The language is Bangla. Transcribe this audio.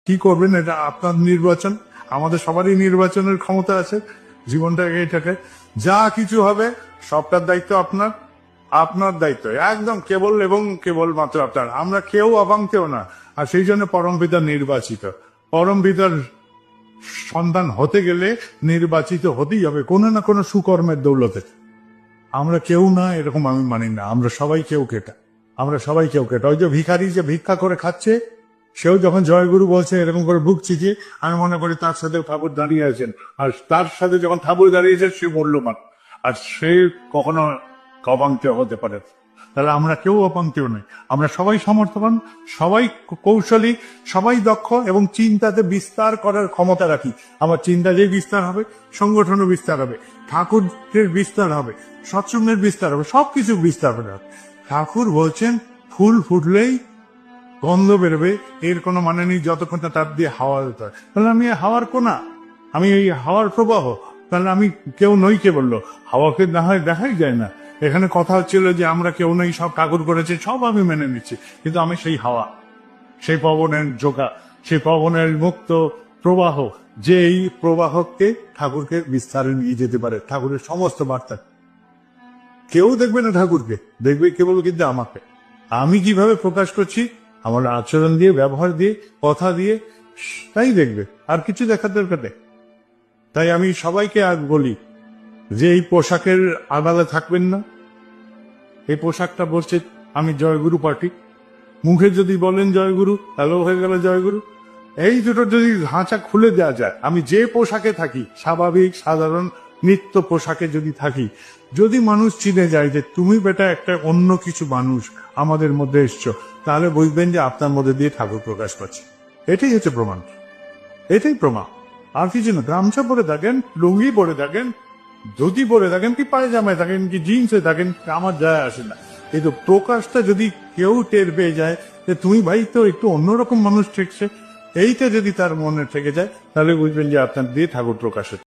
কি করবেন এটা আপনার নির্বাচন, আমাদের সবারই নির্বাচনের ক্ষমতা আছে। জীবনটাকে এটাকে যা কিছু হবে সবটার দায়িত্ব আপনার, আপনার দায়িত্ব একদম কেবল এবং কেবল মাত্র আপনার। আমরা কেউ অবাঙ্কেও না। আর সেই জন্য পরম পিতা নির্বাচিত, পরম পিতার সন্তান হতে গেলে নির্বাচিত হতেই হবে কোনো না কোনো সুকর্মের দৌলতে। আমরা কেউ না এরকম আমি মানি না, আমরা সবাই কেউ কেটা, আমরা সবাই কেউ কেটা। ওই যে ভিখারি যে ভিক্ষা করে খাচ্ছে, সেও যখন জয়গুরু বলছে এরকম করে বুক চিকিয়ে, আমি মনে করি তার সাথে ঠাকুর দাঁড়িয়ে আছেন, আর তার সাথে যখন ঠাকুর দাঁড়িয়েছেন সে মূল্যবান, আর সে কখনো অপাঙ্ক্তেয় হতে পারে। তাহলে আমরা কেউ অপাঙ্ক্তেয় নই, আমরা সবাই সমর্থবান, সবাই কৌশলী, সবাই দক্ষ এবং চিন্তাতে বিস্তার করার ক্ষমতা রাখি। আমার চিন্তা যে বিস্তার হবে, সংগঠনও বিস্তার হবে, ঠাকুরের বিস্তার হবে, সৎসঙ্গের বিস্তার হবে, সবকিছু বিস্তার হবে। ঠাকুর বলছেন ফুল ফুটলেই গন্ধ বেরোবে, এর কোনো মানে নেই যতক্ষণ না তার দিয়ে হাওয়া দিতে হয়। তাহলে আমি হাওয়ার কোনা, আমি এই হাওয়ার প্রবাহ, তাহলে আমি কেউ নই। কে বললো? হাওয়াকে না হয় দেখাই যায় না। এখানে কথা হচ্ছিল যে আমরা কেউ নই, সব ঠাকুর করেছে, সব আমি মেনে নিচ্ছি, কিন্তু আমি সেই হাওয়া, সেই পবনের জোকা, সেই পবনের মুক্ত প্রবাহ, যে এই প্রবাহকে ঠাকুরকে বিস্তারে নিয়ে যেতে পারে, ঠাকুরের সমস্ত বার্তা। কেউ দেখবে না ঠাকুরকে, দেখবে কেবল কিন্তু আমাকে। আমি কিভাবে প্রকাশ করছি আমার আচরণ দিয়ে, ব্যবহার দিয়ে, কথা দিয়ে, তাই দেখবে, আর কিছু দেখার দরকার নেই। তাই আমি সবাইকে আজ বলি যে এই পোশাকের আড়ালে থাকবেন না। এই পোশাকটা বলছে আমি জয়গুরু পার্টি, মুখে যদি বলেন জয়গুরু, হ্যালো হয়ে গেল জয়গুরু। এই দুটো যদি ধাঁচা খুলে দেওয়া যায়, আমি যে পোশাকে থাকি, স্বাভাবিক সাধারণ নিত্য পোশাকে যদি থাকি, যদি মানুষ চিনে যায় যে তুমি বেটা একটা অন্য কিছু মানুষ আমাদের মধ্যে এসছো, তাহলে বুঝবেন যে আপনার মধ্যে দিয়ে ঠাকুর প্রকাশ পাচ্ছে। এটাই হচ্ছে প্রমাণ, এটাই প্রমাণ, আর কিছু না। গামছা পরে থাকেন, লুঙ্গি পরে থাকেন, ধুতি পরে থাকেন, কি পায়জামায় থাকেন, কি জিন্সে থাকেন, আমার যায় আসে না। কিন্তু প্রকাশটা যদি কেউ টের পেয়ে যায় যে তুমি ভাই তো একটু অন্যরকম মানুষ ঠেকছে, এইটা যদি তার মনে থেকে যায়, তাহলে বুঝবেন যে আপনার দিয়ে ঠাকুর প্রকাশ হচ্ছে।